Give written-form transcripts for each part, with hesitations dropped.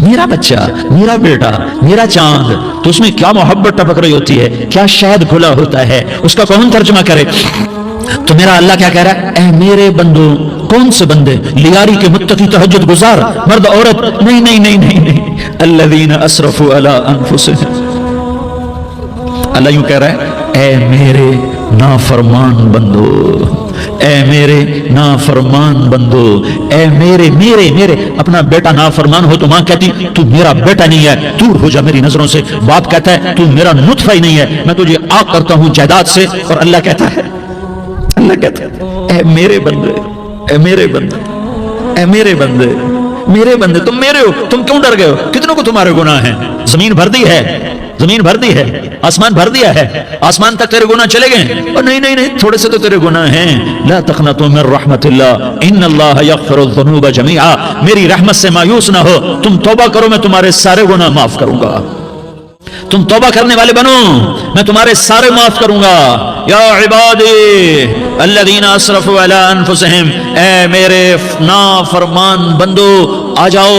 میرا بچہ، میرا بیٹا، میرا چاند، تو اس میں کیا محبت ٹپک رہی ہوتی ہے، کیا شہد گھلا ہوتا ہے، اس کا کون ترجمہ کرے؟ تو میرا اللہ کیا کہہ رہا ہے؟ اے میرے بندو، کون سے بندے؟ لیاری کے متقی تہجد گزار مرد عورت؟ نہیں نہیں نہیں نہیں نہیں، الذین اسرفوا علی انفسہم۔ اللہ یوں کہہ رہا ہے، اے میرے نافرمان بندو، اے میرے نافرمان بندو، اے میرے میرے میرے اپنا بیٹا نافرمان ہو تو ماں کہتی تو میرا بیٹا نہیں ہے، دور ہو جا میری نظروں سے۔ باپ کہتا ہے تو میرا نطفہ ہی نہیں ہے، میں تجھے عاق کرتا ہوں جائیداد سے۔ اور اللہ کہتا ہے اے میرے بندے، اے میرے بندے، اے میرے بندے، میرے بندے، تم میرے ہو، تم کیوں ڈر گئے ہو؟ کتنوں کو تمہارے گناہ ہیں؟ زمین بھر دی ہے، زمین بھر دی ہے، آسمان بھر دیا ہے، آسمان تک تیرے گناہ چلے گئے؟ اور نہیں نہیں نہیں، تھوڑے سے تو تیرے گناہ ہیں۔ لا تقنطوا من رحمت اللہ ان اللہ یغفر الذنوب جميعا، میری رحمت سے مایوس نہ ہو، تم توبہ کرو میں تمہارے سارے گناہ معاف کروں گا۔ تم توبہ کرنے والے بنو، میں تمہارے سارے معاف کروں گا۔ یا عبادی الذین اسرفوا علی انفسہم، اے میرے نافرمان بندو، آ جاؤ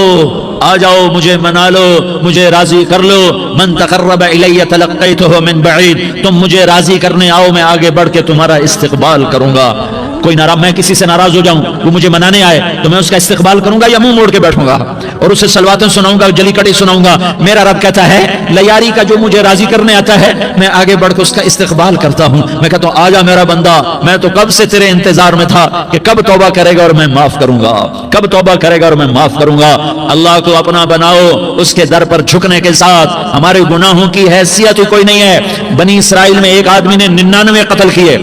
آ جاؤ، مجھے منا لو، مجھے راضی کر لو۔ من تقرب الی تلقیتہ من بعید، تم مجھے راضی کرنے آؤ، میں آگے بڑھ کے تمہارا استقبال کروں گا۔ کوئی ناراض، میں کسی سے ناراض ہو جاؤں، وہ مجھے منانے آئے تو میں اس کا استقبال کروں گا یا منہ موڑ کے بیٹھوں گا اور اسے صلواتیں سناؤں گا، جلی کٹی سناؤں گا؟ میرا رب کہتا ہے لیاری کا جو مجھے راضی کرنے آتا ہے میں آگے بڑھ کے اس کا استقبال کرتا ہوں۔ میں کہتا ہوں آ جا میرا بندہ، میں تو کب سے تیرے انتظار میں تھا کہ کب توبہ کرے گا اور میں معاف کروں گا، کب توبہ کرے گا اور میں معاف کروں گا۔ اللہ کو اپنا بناؤ، اس کے در پر جھکنے کے ساتھ۔ ہمارے گناہوں کی حیثیت ہی کوئی نہیں ہے۔ بنی اسرائیل میں ایک آدمی نے 99 قتل کیے،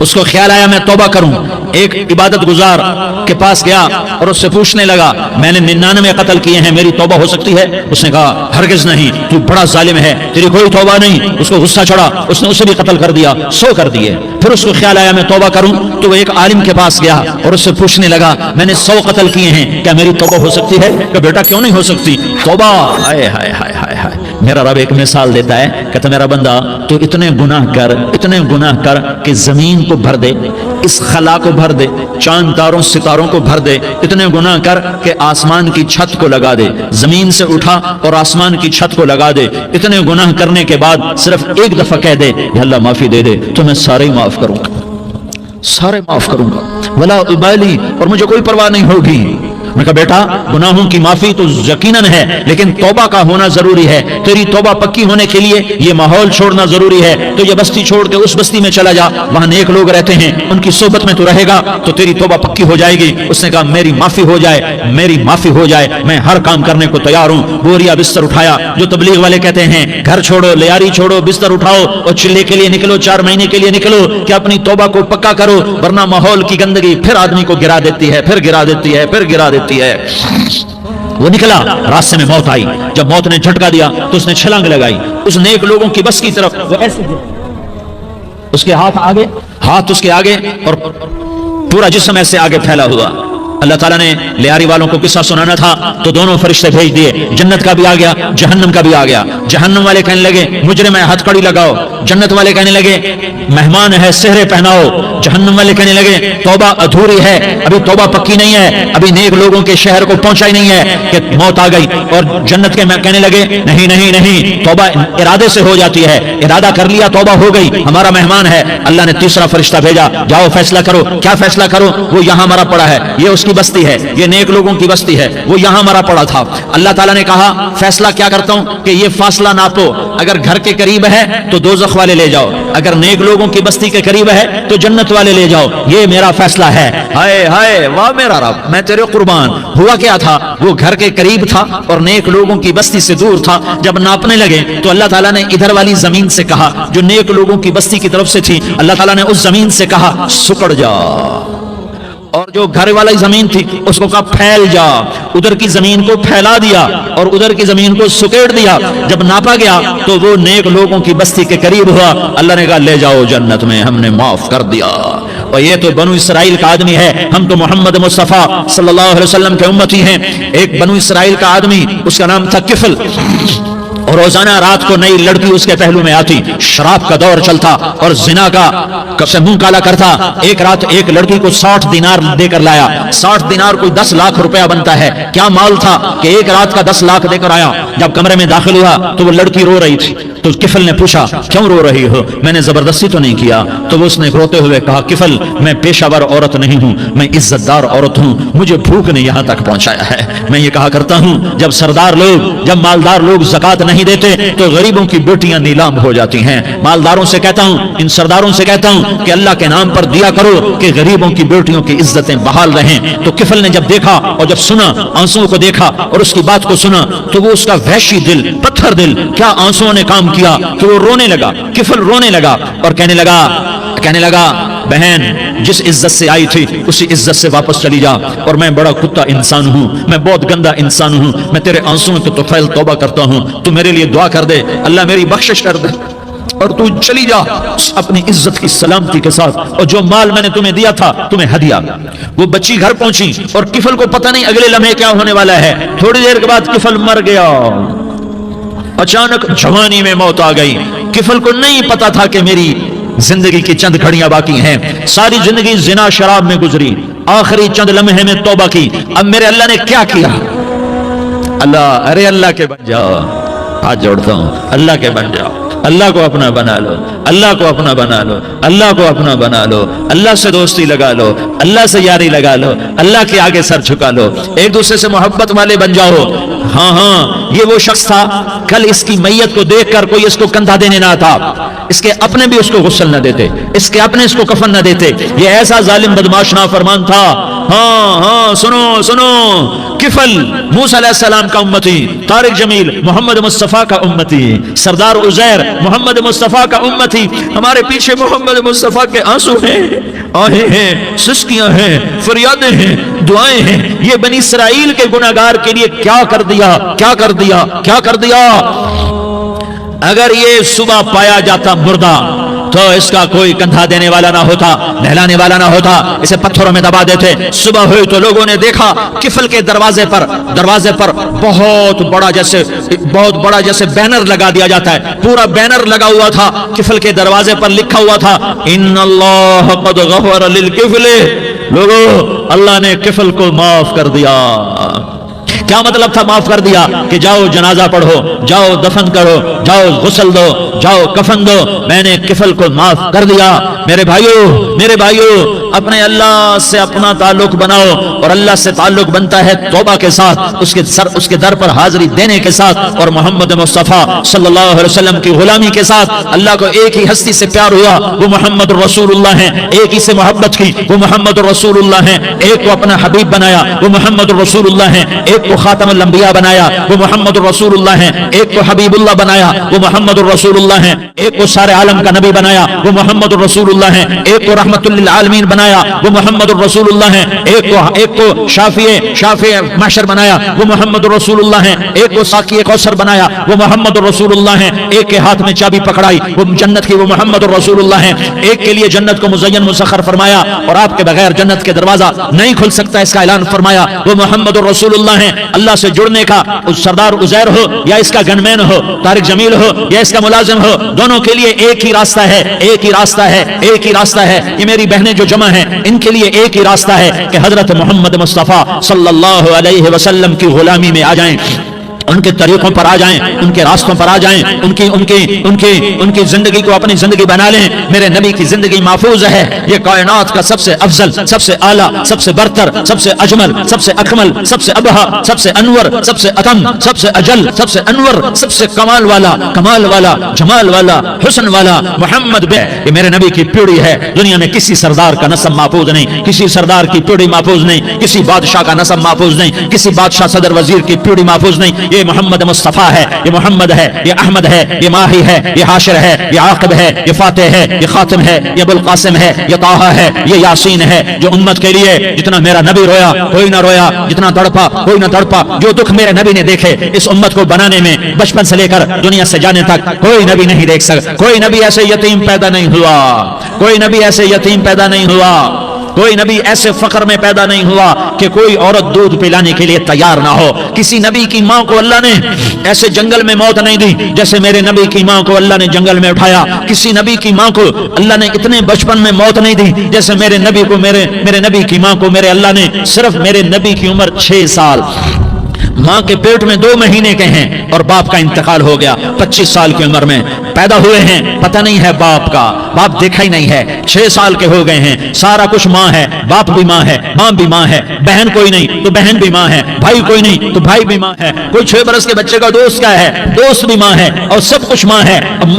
اس کو خیال آیا میں توبہ کروں، ایک عبادت گزار کے پاس گیا اور اس سے پوچھنے لگا میں نے 99 قتل کیے ہیں، میری توبہ ہو سکتی ہے؟ اس نے کہا ہرگز نہیں، تو بڑا ظالم ہے، تیری کوئی توبہ نہیں۔ اس کو غصہ چڑھا، اس نے اسے بھی قتل کر دیا، 100 کر دیے۔ پھر اس کو خیال آیا میں توبہ کروں، تو وہ ایک عالم کے پاس گیا اور اس سے پوچھنے لگا میں نے 100 قتل کیے ہیں، کیا میری توبہ ہو سکتی ہے؟ کہ بیٹا کیوں نہیں ہو سکتی توبہ؟ ہائے ہائے ہائے ہائے ہائے۔ میرا رب ایک مثال دیتا ہے، کہتا میرا بندہ تو اتنے گناہ کر، اتنے گناہ کر کہ زمین کو بھر دے، اس خلا کو بھر دے، چاند تاروں ستاروں کو بھر دے، اتنے گناہ کر کہ آسمان کی چھت کو لگا دے، زمین سے اٹھا اور آسمان کی چھت کو لگا دے۔ اتنے گناہ کرنے کے بعد صرف ایک دفعہ کہہ دے یا اللہ معافی دے دے تو میں سارے معاف کروں گا، سارے معاف کروں گا، ولا ابالی، اور مجھے کوئی پرواہ نہیں ہوگی۔ میں کہا بیٹا گناہوں کی معافی تو یقیناً ہے، لیکن توبہ کا ہونا ضروری ہے۔ تیری توبہ پکی ہونے کے لیے یہ ماحول چھوڑنا ضروری ہے۔ تو یہ بستی چھوڑ کے اس بستی میں چلا جا، وہاں نیک لوگ رہتے ہیں، ان کی صحبت میں تو رہے گا تو تیری توبہ پکی ہو جائے گی۔ اس نے کہا میری معافی ہو جائے، میری معافی ہو جائے، میں ہر کام کرنے کو تیار ہوں۔ بوریا بستر اٹھایا، جو تبلیغ والے کہتے ہیں گھر چھوڑو، لیاری چھوڑو، بستر اٹھاؤ اور چلے کے لیے نکلو، 4 مہینے کے لیے نکلو کہ اپنی توبہ کو پکا کرو، ورنہ ماحول کی گندگی پھر آدمی کو گرا دیتی ہے، پھر گرا دیتی ہے، پھر گرا دیتی ہے۔ وہ نکلا، راستے میں موت آئی، جب موت نے جھٹکا دیا تو اس نے چھلانگ لگائی اس نیک لوگوں کی بس کی طرف، وہ ایسے اس کے ہاتھ آگے، ہاتھ اس کے آگے اور پورا جسم ایسے آگے پھیلا ہوا۔ اللہ تعالیٰ نے لیاری والوں کو قصہ سنانا تھا تو دونوں فرشتے بھیج دیے، جنت کا بھی آ گیا، جہنم کا بھی آ گیا۔ جہنم والے کہنے لگے مجرم ہے ہتھ کڑی لگاؤ، جنت والے کہنے لگے مہمان ہے سہرے پہناؤ۔ جہنم والے کہنے لگے توبہ ادھوری ہے، ابھی توبہ پکی نہیں ہے، ابھی نیک لوگوں کے شہر کو پہنچا ہی نہیں ہے کہ موت آ گئی۔ اور جنت کے کہنے لگے نہیں نہیں نہیں، توبہ ارادے سے ہو جاتی ہے، ارادہ کر لیا توبہ ہو گئی، ہمارا مہمان ہے۔ اللہ نے تیسرا فرشتہ بھیجا، جاؤ فیصلہ کرو۔ کیا فیصلہ کرو؟ وہ یہاں مرا پڑا ہے، یہ اس کی بستی ہے، یہ نیک لوگوں کی بستی ہے، وہ یہاں مرا پڑا تھا۔ اللہ تعالیٰ نے کہا فیصلہ کیا کرتا ہوں کہ یہ فاصلہ ناپو، اگر گھر کے قریب ہے تو دوزخ والے لے جاؤ، اگر نیک لوگوں کی بستی کے قریب ہے تو جنت والے لے جاؤ، یہ میرا فیصلہ ہے۔ ہائے ہائے واہ میرا رب، میں تیرے قربان۔ ہوا کیا تھا؟ وہ گھر کے قریب تھا اور نیک لوگوں کی بستی سے دور تھا۔ جب ناپنے لگے تو اللہ تعالیٰ نے ادھر والی زمین سے کہا جو نیک لوگوں کی بستی کی طرف سے تھی، اللہ تعالیٰ نے اس زمین سے کہا سکڑ جا، اور جو گھر والی زمین تھی اس کو کہا پھیل جا، ادھر کی زمین کو پھیلا دیا اور ادھر کی زمین کو سکیڑ دیا۔ جب ناپا گیا تو وہ نیک لوگوں کی بستی کے قریب ہوا۔ اللہ نے کہا لے جاؤ جنت میں، ہم نے معاف کر دیا۔ اور یہ تو بنو اسرائیل کا آدمی ہے، ہم تو محمد مصطفیٰ صلی اللہ علیہ وسلم کے امتی ہیں۔ ایک بنو اسرائیل کا آدمی، اس کا نام تھا کفل، اور روزانہ رات کو نئی لڑکی اس کے پہلو میں آتی، شراب کا دور چلتا اور زنا کا سے منہ کالا کرتا۔ ایک رات ایک لڑکی کو 60 دینار دے کر لایا، 60 دینار کوئی 10 لاکھ روپیہ بنتا ہے، کیا مال تھا کہ ایک رات کا 10 لاکھ دے کر آیا۔ جب کمرے میں داخل ہوا تو وہ لڑکی رو رہی تھی، تو کفل نے پوچھا کیوں رو رہی ہو، میں نے زبردستی تو نہیں کیا؟ تو وہ اس نے روتے ہوئے کہا کفل میں پیشہ ور عورت نہیں ہوں، میں عزت دار عورت ہوں، مجھے بھوک نے یہاں تک پہنچایا ہے۔ میں یہ کہا کرتا ہوں جب سردار لوگ، جب مالدار لوگ زکات نہیں دیتے تو غریبوں کی بیٹیاں نیلام ہو جاتی ہیں۔ مالداروں سے کہتا ہوں، ان سرداروں سے کہتا ہوں کہ اللہ کے نام پر دیا کرو کہ غریبوں کی بیٹیوں کی عزتیں بحال رہیں۔ تو کفل نے جب دیکھا اور جب سنا، آنسوؤں کو دیکھا اور اس کی بات کو سنا، تو وہ اس کا وحشی دل، پتھر دل، کیا آنسوؤں نے کام کیا کہ وہ رونے لگا۔ کفل رونے لگا اور کہنے لگا بہن جس عزت سے آئی تھی اسی عزت سے واپس چلی جا، اور میں بڑا کتا انسان ہوں، میں بہت گندا انسان ہوں، میں تیرے آنسوؤں کے طفیل توبہ کرتا ہوں، تو میرے لیے دعا کر دے، اللہ میری بخشش کر دے اور تو چلی جا اپنی عزت کی سلامتی کے ساتھ، اور جو مال میں نے تمہیں دیا تھا تمہیں ہدیہ۔ وہ بچی گھر پہنچی اور کفل کو پتہ نہیں اگلے لمحے کیا ہونے والا ہے۔ تھوڑی دیر کے بعد کفل مر گیا، اچانک جوانی میں موت آ گئی۔ کفل کو نہیں پتا تھا کہ میری زندگی کی چند گھڑیاں باقی ہیں، ساری زندگی زنا شراب میں گزری، آخری چند لمحے میں توبہ کی۔ اب میرے اللہ نے کیا کیا؟ اللہ، ارے اللہ کے بن جاؤ، ہاتھ جوڑتا ہوں، اللہ کے بن جاؤ، اللہ کو اپنا بنا لو، اللہ کو اپنا بنا لو، اللہ کو اپنا بنا لو، اللہ سے دوستی لگا لو، اللہ سے یاری لگا لو، اللہ کے آگے سر جھکا لو، ایک دوسرے سے محبت والے بن جاؤ۔ ہاں یہ وہ شخص تھا، کل اس کی میت کو دیکھ کر کوئی اس کو کندھا دینے نہ آتا، اس کے اپنے بھی اس کو غسل نہ دیتے، اس کے اپنے اس کو کفن نہ دیتے، یہ ایسا ظالم بدماش نافرمان تھا۔ ہاں سنو، کفل موسیٰ علیہ السلام کا امتی، طارق جمیل محمد مصطفیٰ کا امتی، سردار عزیر محمد مصطفیٰ کا امتی، ہمارے پیچھے محمد مصطفیٰ کے آنسو ہیں، آہیں ہیں، سسکیاں ہیں، فریادیں ہیں، دعائیں ہیں۔ یہ بنی اسرائیل کے گناہگار کے لیے کیا کر دیا۔ اگر یہ صبح پایا جاتا مردہ تو اس کا کوئی کندھا دینے والا نہ ہوتا، نہلانے والا نہ ہوتا، اسے پتھروں میں دبا دیتے۔ صبح ہوئی تو لوگوں نے دیکھا کفل کے دروازے پر بہت بڑا جیسے بینر لگا دیا جاتا ہے، پورا بینر لگا ہوا تھا، کفل کے دروازے پر لکھا ہوا تھا ان اللہ قد غفر للکفل، لوگو اللہ نے کفل کو معاف کر دیا۔ کیا مطلب تھا معاف کر دیا؟ کہ جاؤ جنازہ پڑھو، جاؤ دفن کرو، جاؤ غسل دو، جاؤ کفن دو، میں نے کفل کو معاف کر دیا۔ میرے بھائیو اپنے اللہ سے اپنا تعلق بناؤ، اور اللہ سے تعلق بنتا ہے توبہ کے ساتھ، اس کے در پر حاضری دینے کے ساتھ، اور محمد مصطفیٰ صلی اللہ علیہ وسلم کی غلامی کے ساتھ۔ اللہ کو ایک ہی ہستی سے پیار ہوا، وہ محمد رسول اللہ ہیں، ایک ہی سے محبت کی، وہ محمد رسول اللہ ہیں، ایک کو اپنا حبیب بنایا، وہ محمد رسول اللہ ہیں، ایک کو خاتم الانبیاء بنایا، وہ محمد رسول اللہ ہیں، ایک کو حبیب اللہ بنایا، وہ محمد رسول اللہ ہیں، ایک کو سارے عالم کا نبی بنایا، وہ محمد رسول اللہ ہیں، ایک کو رحمت للعالمین بنایا، وہ محمد رسول اللہ ہیں، ایک کو شافع محشر بنایا، وہ محمد رسول اللہ ہیں، ایک کو ساقی کوثر بنایا، وہ محمد رسول اللہ ہیں، ایک کے ہاتھ میں چابی پکڑائی وہ جنت کی، وہ محمد رسول اللہ ہیں، ایک کے لیے جنت کو مزین مسخر فرمایا اور آپ کے بغیر جنت کے دروازہ نہیں کھل سکتا، اس کا اعلان فرمایا، وہ محمد رسول اللہ ہیں۔ اللہ سے جڑنے کا سردار عزیر ہو یا اس کا گنمین ہو، طارق جمیل ہو یا اس کا ملازم ہو، دونوں کے لیے ایک ہی راستہ ہے۔ یہ میری بہنیں جو جمع ہیں ان کے لیے ایک ہی راستہ ہے کہ حضرت محمد مصطفیٰ صلی اللہ علیہ وسلم کی غلامی میں آ جائیں، ان کے طریقوں پر آ جائیں، ان کے راستوں پر آ جائیں، ان کی زندگی کو اپنی زندگی بنا لیں۔ میرے نبی کی زندگی محفوظ ہے، یہ کائنات کا سب سے افضل، سب سے اعلیٰ، سب سے برتر، سب سے اجمل، سب سے اکمل، سب سے ابہا، سب سے انور، سب سے اتم، سب سے اجل، سب سے انور، سب سے کمال والا، جمال والا، حسن والا محمد یہ میرے نبی کی پیڑھی ہے۔ دنیا میں کسی سردار کا نسب محفوظ نہیں، کسی سردار کی پیڑھی محفوظ نہیں، کسی بادشاہ کا نسب محفوظ نہیں، کسی بادشاہ صدر وزیر کی پیڑھی محفوظ نہیں۔ یہ محمد مصطفیٰ ہے، یہ محمد ہے، یہ احمد ہے، یہ ماہی ہے، یہ حاشر ہے، یہ عاقب ہے، یہ فاتح ہے، یہ خاتم ہے، یہ ابوالقاسم ہے، یہ طٰہٰ ہے، یہ یاسین ہے۔ جو امت کے لیے جتنا میرا نبی رویا کوئی نہ رویا، جتنا تڑپا کوئی نہ تڑپا، جو دکھ میرے نبی نے دیکھے اس امت کو بنانے میں، بچپن سے لے کر دنیا سے جانے تک کوئی نبی نہیں دیکھ سکتا۔ کوئی نبی ایسے یتیم پیدا نہیں ہوا، کوئی نبی ایسے یتیم پیدا نہیں ہوا۔ کوئی نبی ایسے فقر میں پیدا نہیں ہوا کہ کوئی عورت دودھ پلانے کے لیے تیار نہ ہو. کسی نبی کی ماں کو اللہ نے ایسے جنگل میں موت نہیں دی جیسے میرے نبی کی ماں کو اللہ نے جنگل میں اٹھایا. کسی نبی کی ماں کو اللہ نے اتنے بچپن میں موت نہیں دی جیسے میرے نبی کو میرے نبی کی ماں کو میرے اللہ نے صرف میرے نبی کی عمر 6 سال ماں کے پیٹ میں 2 مہینے کے ہیں اور باپ کا انتقال ہو گیا 25 سال کی عمر میں پیدا ہوئے ہیں. پتہ نہیں ہے باپ کا, باپ دیکھا ہی نہیں ہے. 6 سال کے ہو گئے ہیں. سارا کچھ ماں ہے, باپ بھی ماں ہے, ماں بھی ماں ہے. بہن کوئی نہیں تو بہن بھی ماں ہے, بھائی کوئی نہیں تو بھائی بھی ماں ہے. کوئی 6 برس کے بچے کا دوست کیا ہے, دوست بھی ماں ہے, اور سب کچھ ماں ہے.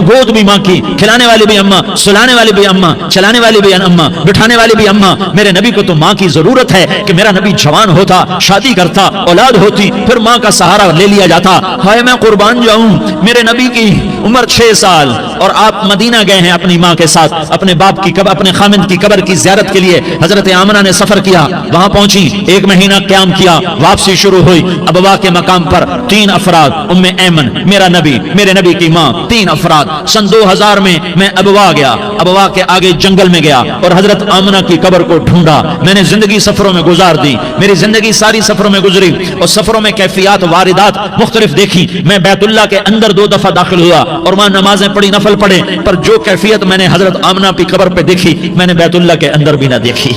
گود بھی ماں کی, کھلانے والی بھی اماں, سلانے والی بھی اماں, چلانے والی بھی اماں, بٹھانے والی بھی اماں. میرے نبی کو تو ماں کی ضرورت ہے کہ میرا نبی جوان ہوتا, شادی کرتا, اولاد ہوتی, پھر ماں کا سہارا لے لیا جاتا. ہائے میں قربان جاؤں, میرے نبی کی عمر 6 سال اور آپ مدینہ گئے ہیں اپنی ماں کے ساتھ, اپنے باپ کی قبر, اپنے خامند کی قبر کی زیارت کے لیے. حضرت آمنہ نے سفر کیا, وہاں پہنچی, 1 مہینہ قیام کیا, واپسی شروع ہوئی. ابوا کے مقام پر 3 افراد, ام ایمن, میرا نبی, میرے نبی کی ماں, 3 افراد. سن 2000 میں ابوا گیا, ابوا کے آگے جنگل میں گیا اور حضرت آمنہ کی قبر کو ڈھونڈا. میں نے زندگی سفروں میں گزار دی, میری زندگی ساری سفروں میں گزری اور سفروں میں کیفیات واردات مختلف دیکھی. میں بیت اللہ کے اندر 2 دفعہ داخل ہوا اور وہاں نمازیں پڑھی, نفل پڑھے, پر جو کیفیت میں نے حضرت آمنہ کی قبر پہ دیکھی میں نے بیت اللہ کے اندر بھی نہ دیکھی.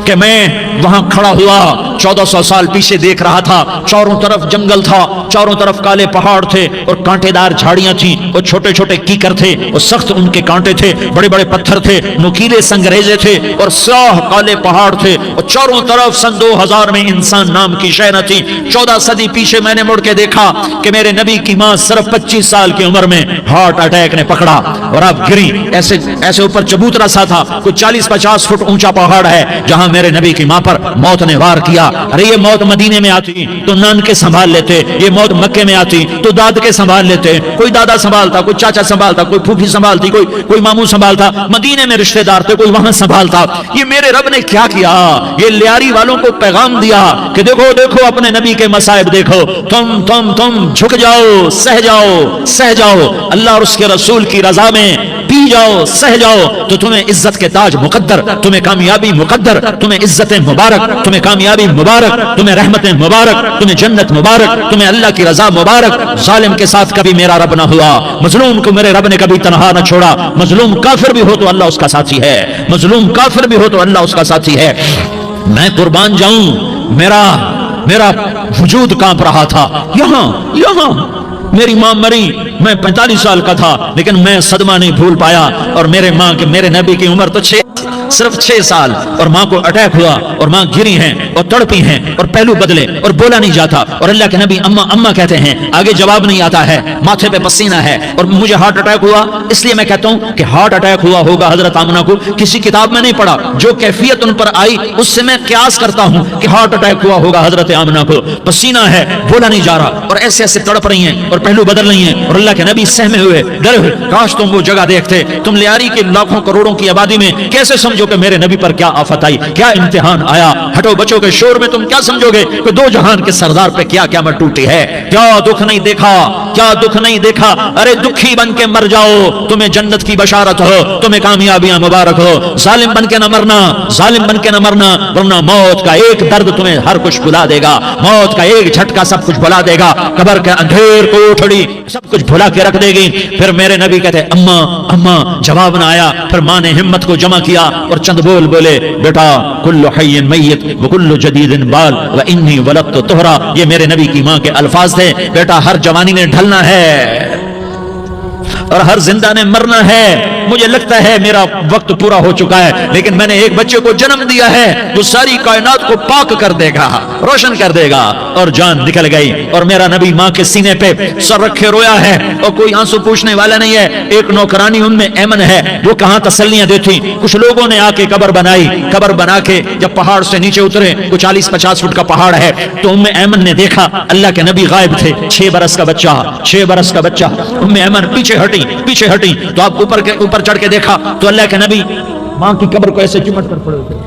کہ میں وہاں کھڑا ہوا 1400 سال پیچھے دیکھ رہا تھا, چاروں طرف جنگل تھا, چاروں طرف کالے پہاڑ تھے اور کانٹے دار جھاڑیاں تھیں اور چھوٹے چھوٹے کیکر تھے اور سخت ان کے کانٹے تھے, بڑے بڑے پتھر تھے, نوکیلے سنگریزے تھے اور سیاہ کالے پہاڑ تھے اور چاروں طرف. سن 2000 میں انسان نام کی شے نہ تھی. 14 صدی پیچھے میں نے مڑ کے دیکھا کہ میرے نبی کی ماں صرف 25 سال کی عمر میں ہارٹ اٹیک نے پکڑا اور اب گری. ایسے اوپر چبوترا سا تھا, کچھ 40-50 فٹ اونچا پہاڑ ہے جہاں میرے نبی کی ماں پر موت نے وار کیا. ارے یہ موت مدینے میں آتی تو نان کے سنبھال لیتے, یہ موت مکے میں آتی تو داد کے سنبھال لیتے. کوئی دادا سنبھالتا, کوئی چاچا سنبھالتا, کوئی پھوپھی سنبھالتی, کوئی ماموں سنبھالتا. مدینے میں رشتہ دار تھے, کوئی وہاں سنبھالتا. یہ میرے رب نے کیا کیا, یہ لیاری والوں کو پیغام دیا کہ دیکھو دیکھو اپنے نبی کے مصائب دیکھو, تم جھک جاؤ, سہ جاؤ, اللہ اور اس کے رسول کی رضا میں پی جاؤ, سہ جاؤ تو تمہیں عزت کے تاج مقدر, تمہیں کامیابی مقدر, تمہیں عزت مبارک, تمہیں کامیابی مبارک, تمہیں رحمت مبارک, تمہیں جنت مبارک, تمہیں اللہ کی رضا مبارک. ظالم کے ساتھ کبھی میرا رب نہ ہوا, مظلوم کو میرے رب نے کبھی تنہا نہ چھوڑا. مظلوم کافر بھی ہو تو اللہ اس کا ساتھی ہے, مظلوم کافر بھی ہو تو اللہ اس کا ساتھی ہے. میں قربان جاؤں, میرا وجود کانپ رہا تھا. یہاں میری ماں مری, میں 45 سال کا تھا, لیکن میں صدمہ نہیں بھول پایا. اور میرے نبی کی عمر تو صرف 6 سال اور ماں کو اٹیک ہوا اور ماں گری ہیں اور تڑپی ہیں اور پہلو بدلے اور بولا نہیں جاتا. اور اللہ کے نبی اما کہتے ہیں, آگے جواب نہیں آتا ہے, ماتھے پہ پسینہ ہے. اور مجھے ہارٹ اٹیک ہوا, اس لیے میں کہتا ہوں کہ ہارٹ اٹیک ہوا ہوگا حضرت آمنہ کو, کسی کتاب میں نہیں پڑھا. جو کیفیت ان پر آئی اس سے میں قیاس کرتا ہوں کہ ہارٹ اٹیک ہوا ہوگا حضرت آمنہ کو. پسینہ ہے, بولا نہیں جا رہا اور ایسے تڑپ رہی ہیں اور پہلو بدل رہی ہیں. اور اللہ کے نبی سہمے ہوئے, ڈرے ہوئے, کاش تم وہ جگہ دیکھتے. تم لیاری کے لاکھوں کروڑوں کی آبادی میں کیسے سمجھو کہ میرے نبی پر کیا آفت آئی, کیا امتحان آیا. ہٹو بچوں کے شور میں تم کیا سمجھو گے کہ 2 جہان کے سردار پہ کیا قیامت ٹوٹی ہے. کیا دکھ نہیں دیکھا, ارے دکھی بن کے مر جاؤ, تمہیں جنت کی بشارت ہو, تمہیں کامیابیاں مبارک ہو. ظالم بن کے نہ مرنا, ورنہ موت کا ایک درد تمہیں ہر کچھ بھلا دے گا, موت کا ایک جھٹکا سب کچھ بھلا دے گا, قبر کے اندھیر کو اٹھڑی سب کچھ بھلا کے رکھ دے گی. پھر میرے نبی کہتے اما, جواب نہ آیا. پھر ماں نے ہمت کو جمع کیا اور چند بولے, بیٹا کل حی میت وکل جدید بال وانی ولدت طہرا. یہ میرے نبی کی ماں کے الفاظ تھے. بیٹا ہر جوانی نے ڈھلنا ہے اور ہر زندہ نے مرنا ہے. مجھے لگتا ہے میرا وقت پورا ہو چکا ہے, لیکن میں نے ایک بچے کو جنم دیا ہے جو ساری کائنات کو پاک کر دے گا, روشن کر دے گا. اور جان نکل گئی اور میرا نبی ماں کے سینے پہ سر رکھے رویا ہے اور کوئی آنسو پوچھنے والا نہیں ہے. ایک نوکرانی ام ایمن ہے, وہ کہاں تسلیاں دیتی. کچھ لوگوں نے آ کے قبر بنائی, قبر بنا کے جب پہاڑ سے نیچے اترے, کوئی 40-50 فٹ کا پہاڑ ہے, تو ام ایمن نے دیکھا اللہ کے نبی غائب تھے. 6 برس کا بچہ. ام ایمن پیچھے ہٹی تو آپ اوپر چڑھ کے دیکھا تو اللہ کے نبی ماں کی قبر کو ایسے چمٹ کر پڑے ہوئے,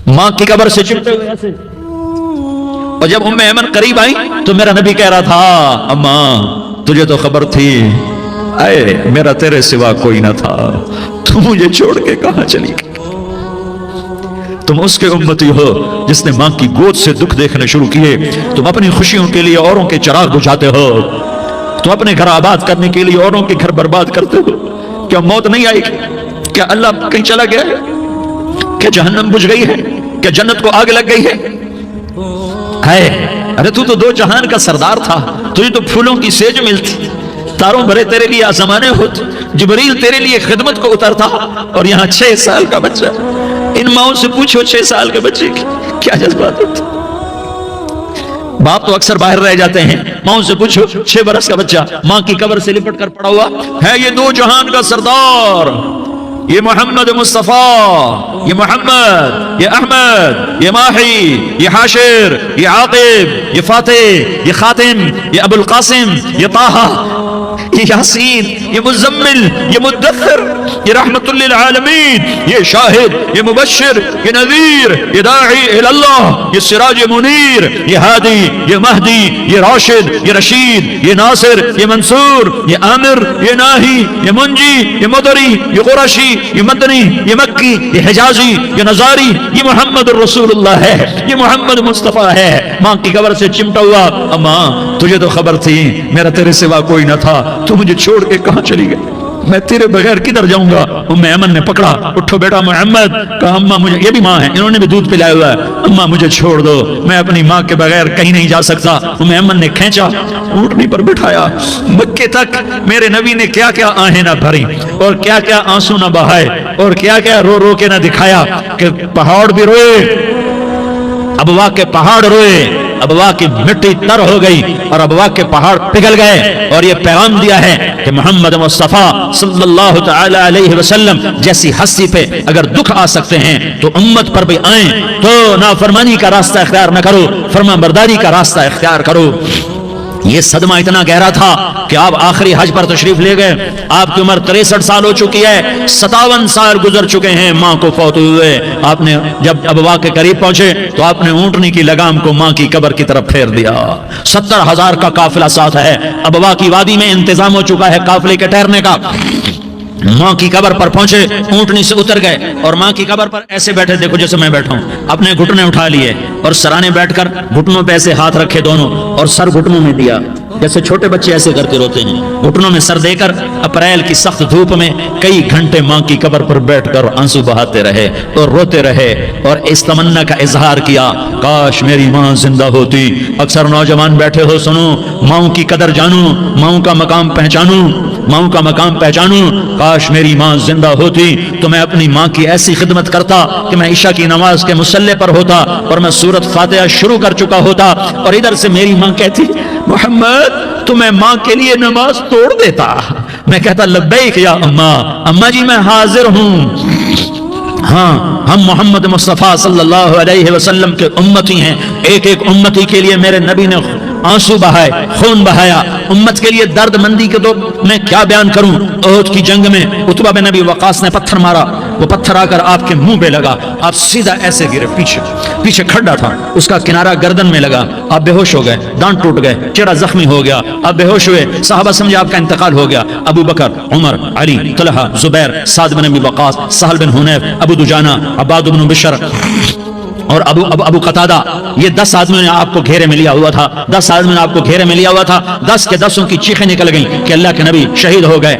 ماں کی قبر سے چمٹے ہوئے ایسے. اور جب ام ایمن قریب آئی تو میرا نبی کہہ رہا تھا, اماں تجھے تو خبر تھی, اے میرا تیرے سوا کوئی نہ تھا, تو مجھے چھوڑ کے کہاں چلی گئی. تم اس کے امتی ہو جس نے ماں کی گود سے دکھ دیکھنے شروع کیے. تم اپنی خوشیوں کے لیے اوروں کے چراغ بجھاتے ہو. تم اپنے گھر آباد کرنے کے لیے اوروں کے گھر برباد کرتے ہو. کیا موت نہیں آئے گی؟ کیا اللہ کہیں چلا گیا ہے؟ کیا جہنم بجھ گئی ہے؟ کیا جنت کو آگ لگ گئی ہے؟ ارے تو دو جہان کا سردار تھا. تجھے تو پھولوں کی سیج ملتی، تاروں بھرے تیرے لیے آسمانے ہوتے، جبریل تیرے لیے خدمت کو اترتا، اور یہاں 6 سال کا بچہ. ان ماؤں سے پوچھو 6 سال کے بچے کی کیا جذبات ہوتے. باپ تو اکثر باہر رہ جاتے ہیں. ماؤں سے پوچھو 6 برس کا بچہ ماں کی قبر سے لپٹ کر پڑا ہوا ہے. یہ 2 جہان کا سردار، یہ محمد مصطفیٰ، یہ محمد، یہ احمد، یہ ماہی، یہ حاشر، یہ عاقب، یہ فاتح، یہ خاتم، یہ ابو القاسم، یہ طہ، یہ یاسین، یہ مزمل، یہ مدثر، یہ رحمت للعالمین، یہ شاہد، یہ مبشر، یہ نذیر، یہ داعی اللہ، یہ سراج منیر، یہ ہادی، یہ مہدی، یہ راشد، یہ رشید، یہ ناصر، یہ منصور، یہ عامر، یہ ناہی، یہ منجی، یہ مدری، یہ قرشی، یہ مدنی، یہ مکی، یہ حجازی، یہ نظاری. یہ محمد الرسول اللہ ہے، یہ محمد مصطفیٰ ہے. ماں کی قبر سے چمٹا ہوا. اماں تجھے تو خبر تھی میرا تیرے سوا کوئی نہ تھا، تو مجھے چھوڑ کے کہاں چلی گئی؟ میں تیرے بغیر کدھر جاؤں گا؟ ام ایمن نے پکڑا، اٹھو بیٹا محمد. کہا اماں مجھے، یہ بھی ماں ہے، انہوں نے بھی دودھ پلایا ہوا ہے، اماں مجھے چھوڑ دو، میں اپنی ماں کے بغیر کہیں نہیں جا سکتا. ام ایمن نے کھینچا، اونٹنی پر بٹھایا. مکے تک میرے نبی نے کیا کیا آہیں نہ بھری، اور کیا کیا آنسو نہ بہائے، اور کیا کیا رو رو کے نہ دکھایا کہ پہاڑ بھی روئے، ابوا کے پہاڑ روئے، ابوا کی مٹی تر ہو گئی اور ابوا کے پہاڑ پگھل گئے. اور یہ پیغام دیا ہے کہ محمد مصطفیٰ صلی اللہ تعالی علیہ وسلم جیسی ہستی پہ اگر دکھ آ سکتے ہیں تو امت پر بھی آئیں. تو نافرمانی کا راستہ اختیار نہ کرو، فرما برداری کا راستہ اختیار کرو. یہ صدمہ اتنا گہرا تھا کہ آپ آخری حج پر تشریف لے گئے. آپ کی عمر 63 سال ہو چکی ہے، 57 سال گزر چکے ہیں ماں کو فوت ہوئے. آپ نے جب ابوا کے قریب پہنچے تو آپ نے اونٹنی کی لگام کو ماں کی قبر کی طرف پھیر دیا. 70,000 کا قافلہ ساتھ ہے. ابوا کی وادی میں انتظام ہو چکا ہے قافلے کے ٹھہرنے کا. ماں کی قبر پر پہنچے، اونٹنی سے اتر گئے اور ماں کی قبر پر ایسے بیٹھے، دیکھو جیسے میں بیٹھا ہوں. اپنے گھٹنے اٹھا لیے اور سرانے بیٹھ کر گھٹنوں پہ ایسے ہاتھ رکھے دونوں، اور سر گھٹنوں میں دیا جیسے چھوٹے بچے ایسے کر کے روتے ہیں. گھٹنوں میں سر دے کر اپریل کی سخت دھوپ میں کئی گھنٹے ماں کی قبر پر بیٹھ کر آنسو بہاتے رہے اور روتے رہے، اور اس تمنا کا اظہار کیا کاش میری ماں زندہ ہوتی. اکثر نوجوان بیٹھے ہو، سنو، ماؤں کی قدر جانو، ماؤں کا مقام پہچانو، ماؤں کا مقام پہچانو. کاش میری ماں زندہ ہوتی تو میں اپنی ماں کی ایسی خدمت کرتا کہ میں عشاء کی نماز کے مصلی پر ہوتا اور میں سورۃ فاتحہ شروع کر چکا ہوتا، اور ادھر سے میری ماں کہتی محمد تو میں ماں کے لیے نماز توڑ دیتا. میں کہتا لبیک یا اماں جی میں حاضر ہوں. ہاں ہم محمد مصطفیٰ صلی اللہ علیہ وسلم کے امتی ہیں. ایک ایک امتی کے لیے میرے نبی نے آنسو بہائے، خون بہایا. امت کے لیے درد مندی کے تو میں کیا بیان کروں. احد کی جنگ میں عتبہ بن ابی وقاص نے پتھر مارا، وہ پتھر آ کر آپ کے منہ پہ لگا، آپ سیدھا ایسے گرے، پیچھے کھڈا تھا، اس کا کنارہ گردن میں لگا، آپ بے ہوش ہو گئے، دانت ٹوٹ گئے، چہرہ زخمی ہو گیا، آپ بے ہوش ہوئے. صحابہ سمجھے آپ کا انتقال ہو گیا. ابو بکر، عمر، علی، طلحہ، زبیر، سعد بن ابی وقاص، سہل بن حنیف، ابو دجانہ، عباد بن بشر اور ابو قتادہ، یہ 10 آدمیوں نے آپ کو گھیرے میں لیا ہوا تھا. 10 آدمیوں نے آپ کو گھیرے میں لیا ہوا تھا. 10 کے 10 کی چیخیں نکل گئیں کہ اللہ کے نبی شہید ہو گئے.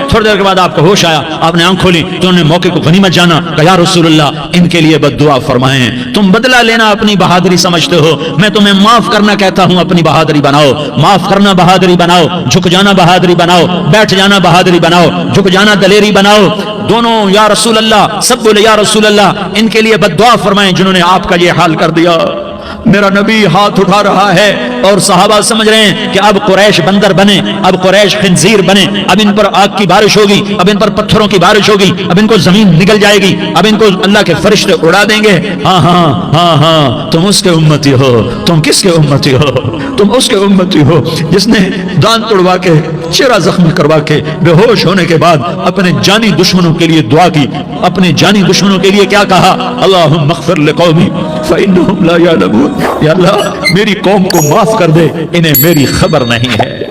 تھوڑی دیر کے بعد آپ کو ہوش آیا، آپ نے آنکھ کھولی تو انہوں نے موقع کو غنیمت جانا کہ یا رسول اللہ ان کے لیے بد دعا فرمائیں. تم بدلہ لینا اپنی بہادری سمجھتے ہو، میں تمہیں معاف کرنا کہتا ہوں. اپنی بہادری بناؤ، معاف کرنا بہادری بناؤ، جھک جانا بہادری بناؤ، بیٹھ جانا بہادری بناؤ، جھک جانا دلیری بناؤ. دونوں یا رسول اللہ، سب بولے یا رسول اللہ ان کے لیے بد دعا فرمائیں جنہوں نے آپ کا یہ حال کر دیا. میرا نبی ہاتھ اٹھا رہا ہے اور صحابہ سمجھ رہے ہیں کہ اب قریش بندر بنے، اب قریش خنزیر بنے، اب ان پر آگ کی بارش ہوگی، اب ان پر پتھروں کی بارش ہوگی، اب ان کو زمین نگل جائے گی، اب ان کو اللہ کے فرشتے اڑا دیں گے. ہاں ہاں ہاں ہاں تم اس کے امتی ہو. تم کس کے امتی ہو؟ تم اس کے امتی ہو جس نے دان توڑوا کے، چہرہ زخمی کروا کے، بے ہوش ہونے کے بعد اپنے جانی دشمنوں کے لیے دعا کی. اپنے جانی دشمنوں کے لیے کیا کہا؟ اللہم اغفر لقومی فإنہم لا یعلمون. یا اللہ میری قوم کو معاف کر دے، انہیں میری خبر نہیں ہے.